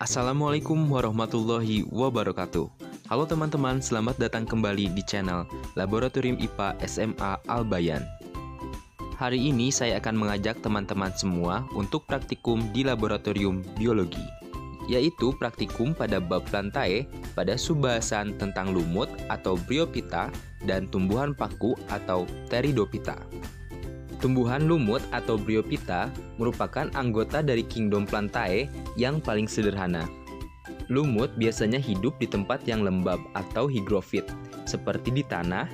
Assalamualaikum warahmatullahi wabarakatuh. Halo teman-teman, selamat datang kembali di channel Laboratorium IPA SMA Al-Bayan. Hari ini saya akan mengajak teman-teman semua untuk praktikum di Laboratorium Biologi, yaitu praktikum pada bab plantae pada subbahasan tentang lumut atau Bryophyta dan tumbuhan paku atau Pteridophyta. Tumbuhan lumut atau Bryophyta merupakan anggota dari kingdom Plantae yang paling sederhana. Lumut biasanya hidup di tempat yang lembab atau hygrofit, seperti di tanah,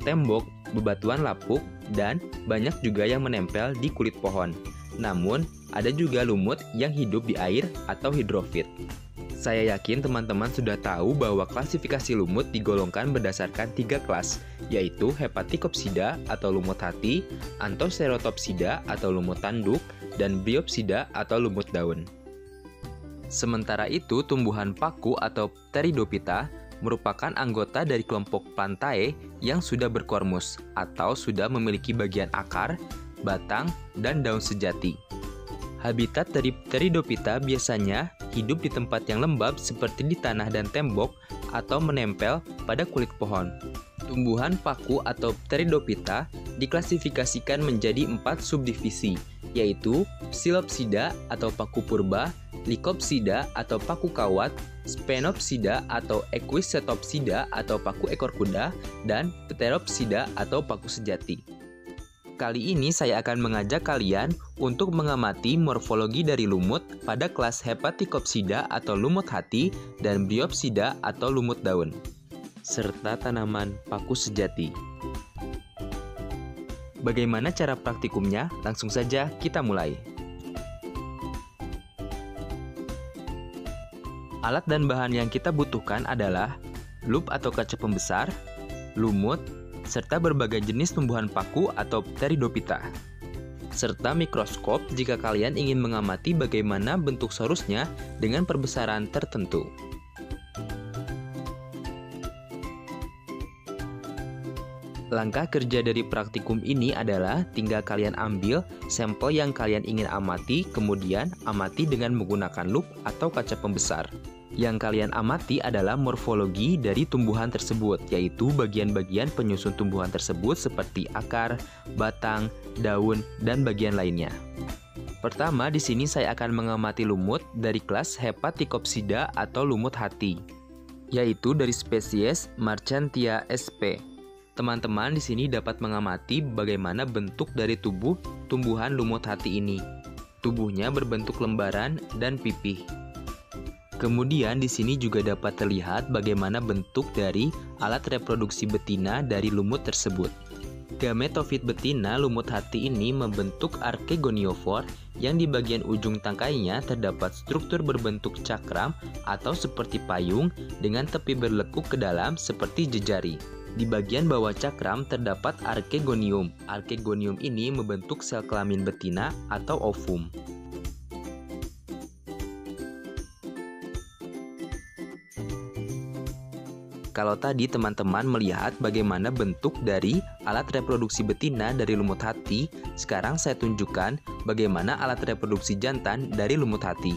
tembok, bebatuan lapuk, dan banyak juga yang menempel di kulit pohon. Namun, ada juga lumut yang hidup di air atau hidrofit. Saya yakin teman-teman sudah tahu bahwa klasifikasi lumut digolongkan berdasarkan 3 kelas, yaitu Hepaticopsida atau lumut hati, Anthoceratopsida atau lumut tanduk, dan Bryopsida atau lumut daun. Sementara itu, tumbuhan paku atau Pteridophyta merupakan anggota dari kelompok Plantae yang sudah berkormus atau sudah memiliki bagian akar, batang, dan daun sejati. Habitat dari Pteridophyta biasanya hidup di tempat yang lembab seperti di tanah dan tembok atau menempel pada kulit pohon. Tumbuhan paku atau Pteridophyta diklasifikasikan menjadi 4 subdivisi, yaitu Psilopsida atau paku purba, Lycopsida atau paku kawat, Sphenopsida atau Equisetopsida atau paku ekor kuda, dan Pteropsida atau paku sejati. Kali ini saya akan mengajak kalian untuk mengamati morfologi dari lumut pada kelas Hepaticopsida atau lumut hati dan Bryopsida atau lumut daun, serta tanaman paku sejati. Bagaimana cara praktikumnya? Langsung saja kita mulai. Alat dan bahan yang kita butuhkan adalah lup atau kaca pembesar, lumut, serta berbagai jenis tumbuhan paku atau Pteridophyta, serta mikroskop jika kalian ingin mengamati bagaimana bentuk sorusnya dengan perbesaran tertentu. Langkah kerja dari praktikum ini adalah tinggal kalian ambil sampel yang kalian ingin amati, kemudian amati dengan menggunakan lup atau kaca pembesar. Yang kalian amati adalah morfologi dari tumbuhan tersebut, yaitu bagian-bagian penyusun tumbuhan tersebut seperti akar, batang, daun, dan bagian lainnya. Pertama, di sini saya akan mengamati lumut dari kelas Hepaticopsida atau lumut hati, yaitu dari spesies Marchantia sp. Teman-teman di sini dapat mengamati bagaimana bentuk dari tubuh tumbuhan lumut hati ini. Tubuhnya berbentuk lembaran dan pipih. Kemudian di sini juga dapat terlihat bagaimana bentuk dari alat reproduksi betina dari lumut tersebut. Gametofit betina lumut hati ini membentuk arkegoniofor yang di bagian ujung tangkainya terdapat struktur berbentuk cakram atau seperti payung dengan tepi berlekuk ke dalam seperti jejari. Di bagian bawah cakram terdapat arkegonium. Arkegonium ini membentuk sel kelamin betina atau ovum. Kalau tadi teman-teman melihat bagaimana bentuk dari alat reproduksi betina dari lumut hati, sekarang saya tunjukkan bagaimana alat reproduksi jantan dari lumut hati.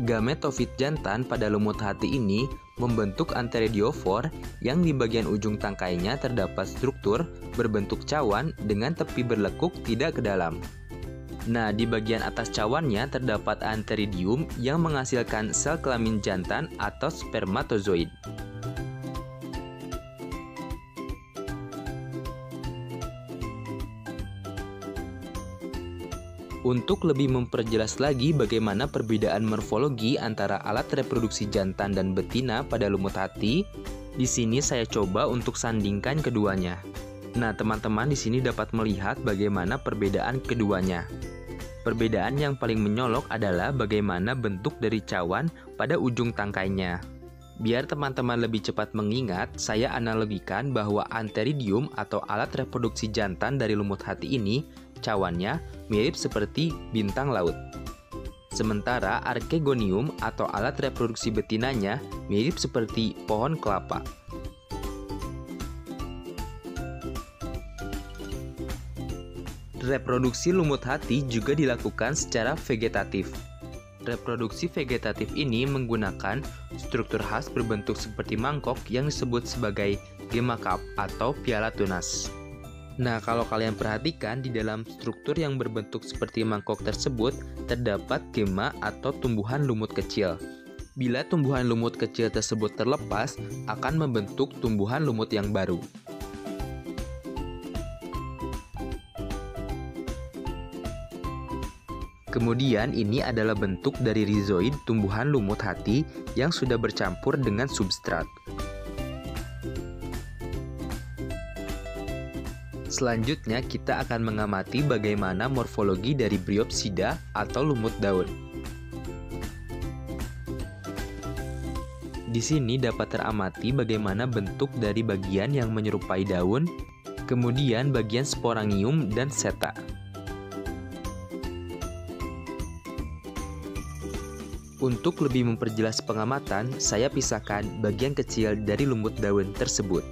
Gametofit jantan pada lumut hati ini membentuk antheridiofor yang di bagian ujung tangkainya terdapat struktur berbentuk cawan dengan tepi berlekuk tidak ke dalam. Nah, di bagian atas cawannya terdapat antheridium yang menghasilkan sel kelamin jantan atau spermatozoid. Untuk lebih memperjelas lagi bagaimana perbedaan morfologi antara alat reproduksi jantan dan betina pada lumut hati, di sini saya coba untuk sandingkan keduanya. Nah, teman-teman di sini dapat melihat bagaimana perbedaan keduanya. Perbedaan yang paling menyolok adalah bagaimana bentuk dari cawan pada ujung tangkainya. Biar teman-teman lebih cepat mengingat, saya analogikan bahwa antheridium atau alat reproduksi jantan dari lumut hati ini, cawannya mirip seperti bintang laut. Sementara arkegonium atau alat reproduksi betinanya mirip seperti pohon kelapa. Reproduksi lumut hati juga dilakukan secara vegetatif. Reproduksi vegetatif ini menggunakan struktur khas berbentuk seperti mangkok yang disebut sebagai gemma cup atau piala tunas. Nah, kalau kalian perhatikan di dalam struktur yang berbentuk seperti mangkok tersebut terdapat gemma atau tumbuhan lumut kecil. Bila tumbuhan lumut kecil tersebut terlepas, akan membentuk tumbuhan lumut yang baru. Kemudian ini adalah bentuk dari rizoid tumbuhan lumut hati yang sudah bercampur dengan substrat. Selanjutnya kita akan mengamati bagaimana morfologi dari Bryopsida atau lumut daun. Di sini dapat teramati bagaimana bentuk dari bagian yang menyerupai daun, kemudian bagian sporangium dan seta. Untuk lebih memperjelas pengamatan, saya pisahkan bagian kecil dari lumut daun tersebut.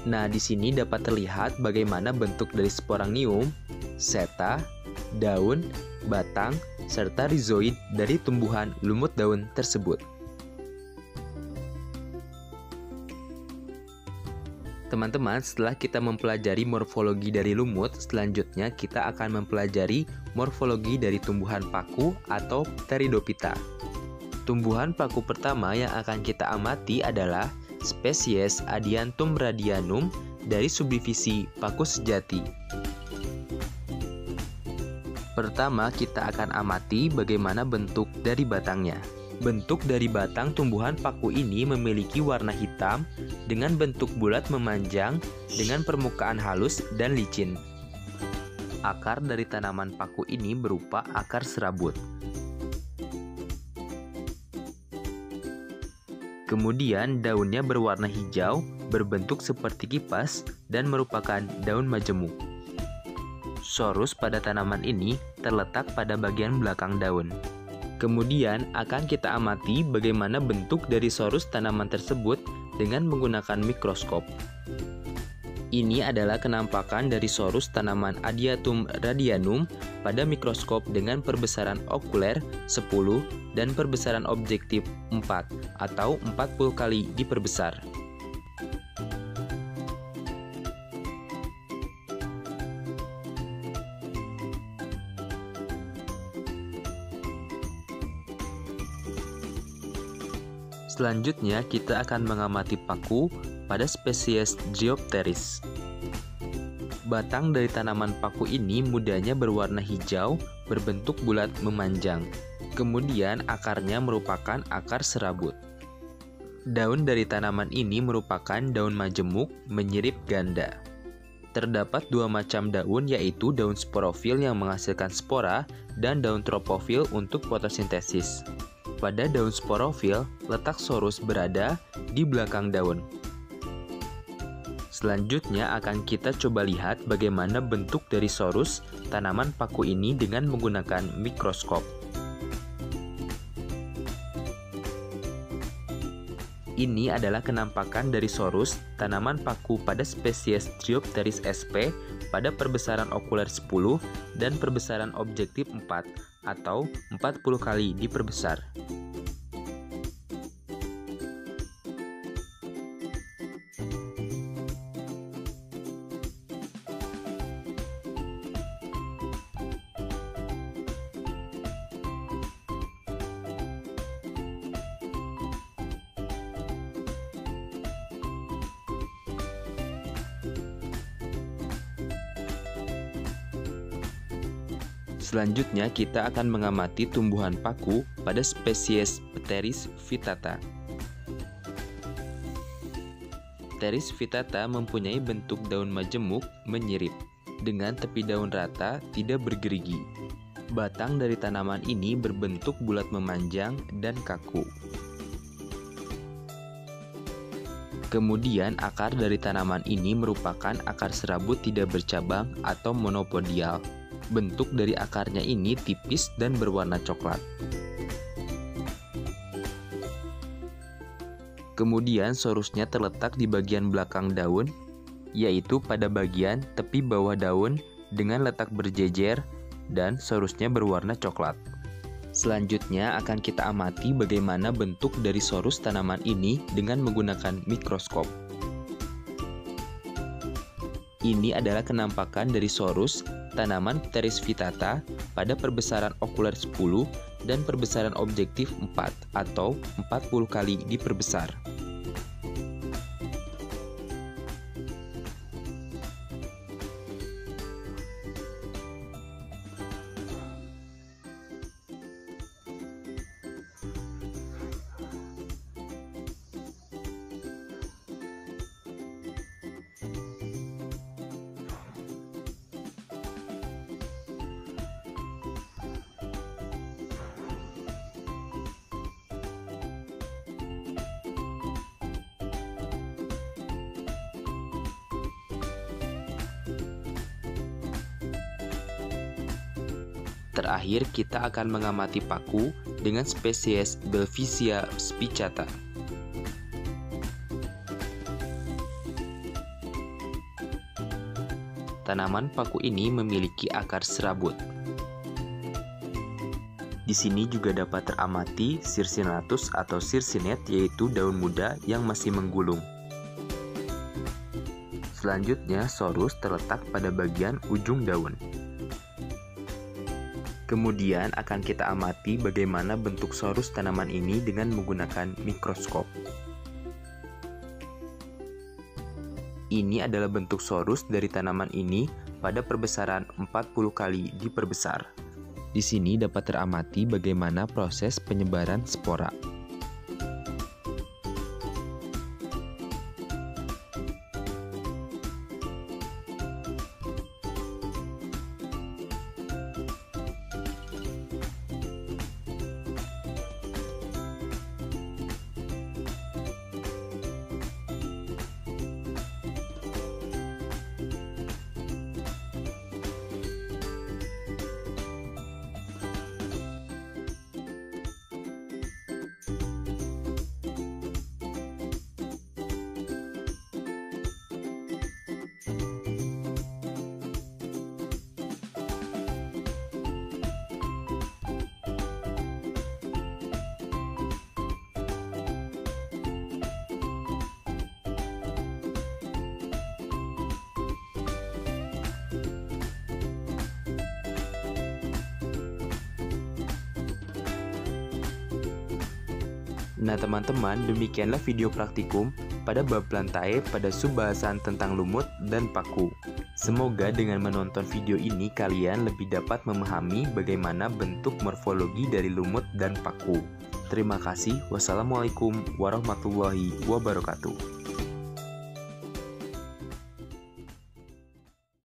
Nah, di sini dapat terlihat bagaimana bentuk dari sporangium, seta, daun, batang, serta rizoid dari tumbuhan lumut daun tersebut. Teman-teman, setelah kita mempelajari morfologi dari lumut, selanjutnya kita akan mempelajari morfologi dari tumbuhan paku atau Pteridophyta. Tumbuhan paku pertama yang akan kita amati adalah spesies Adiantum radianum dari subdivisi paku sejati. Pertama, kita akan amati bagaimana bentuk dari batangnya. Bentuk dari batang tumbuhan paku ini memiliki warna hitam dengan bentuk bulat memanjang dengan permukaan halus dan licin. Akar dari tanaman paku ini berupa akar serabut. Kemudian daunnya berwarna hijau, berbentuk seperti kipas, dan merupakan daun majemuk. Sorus pada tanaman ini terletak pada bagian belakang daun. Kemudian akan kita amati bagaimana bentuk dari sorus tanaman tersebut dengan menggunakan mikroskop. Ini adalah kenampakan dari sorus tanaman Adiantum radianum pada mikroskop dengan perbesaran okuler 10 dan perbesaran objektif 4 atau 40 kali diperbesar. Selanjutnya, kita akan mengamati paku pada spesies Geopteris. Batang dari tanaman paku ini mudanya berwarna hijau, berbentuk bulat memanjang. Kemudian akarnya merupakan akar serabut. Daun dari tanaman ini merupakan daun majemuk menyirip ganda. Terdapat dua macam daun, yaitu daun sporofil yang menghasilkan spora dan daun tropofil untuk fotosintesis. Pada daun sporofil, letak sorus berada di belakang daun. Selanjutnya akan kita coba lihat bagaimana bentuk dari sorus tanaman paku ini dengan menggunakan mikroskop. Ini adalah kenampakan dari sorus tanaman paku pada spesies Geopteris sp pada perbesaran okuler 10 dan perbesaran objektif 4 atau 40 kali diperbesar. Selanjutnya kita akan mengamati tumbuhan paku pada spesies Pteris vittata. Pteris vittata mempunyai bentuk daun majemuk menyirip, dengan tepi daun rata tidak bergerigi. Batang dari tanaman ini berbentuk bulat memanjang dan kaku. Kemudian akar dari tanaman ini merupakan akar serabut tidak bercabang atau monopodial. Bentuk dari akarnya ini tipis dan berwarna coklat. Kemudian sorusnya terletak di bagian belakang daun, yaitu pada bagian tepi bawah daun dengan letak berjejer dan sorusnya berwarna coklat. Selanjutnya akan kita amati bagaimana bentuk dari sorus tanaman ini dengan menggunakan mikroskop. Ini adalah kenampakan dari sorus tanaman Pteris vittata pada perbesaran okuler 10 dan perbesaran objektif 4 atau 40 kali diperbesar. Terakhir, kita akan mengamati paku dengan spesies Belvisia spicata. Tanaman paku ini memiliki akar serabut. Di sini juga dapat teramati Circinatus atau circinet, yaitu daun muda yang masih menggulung. Selanjutnya, sorus terletak pada bagian ujung daun. Kemudian akan kita amati bagaimana bentuk sorus tanaman ini dengan menggunakan mikroskop. Ini adalah bentuk sorus dari tanaman ini pada perbesaran 40 kali diperbesar. Di sini dapat teramati bagaimana proses penyebaran spora. Nah teman-teman, demikianlah video praktikum pada bab lantai pada subbahasan tentang lumut dan paku. Semoga dengan menonton video ini kalian lebih dapat memahami bagaimana bentuk morfologi dari lumut dan paku. Terima kasih. Wassalamualaikum warahmatullahi wabarakatuh.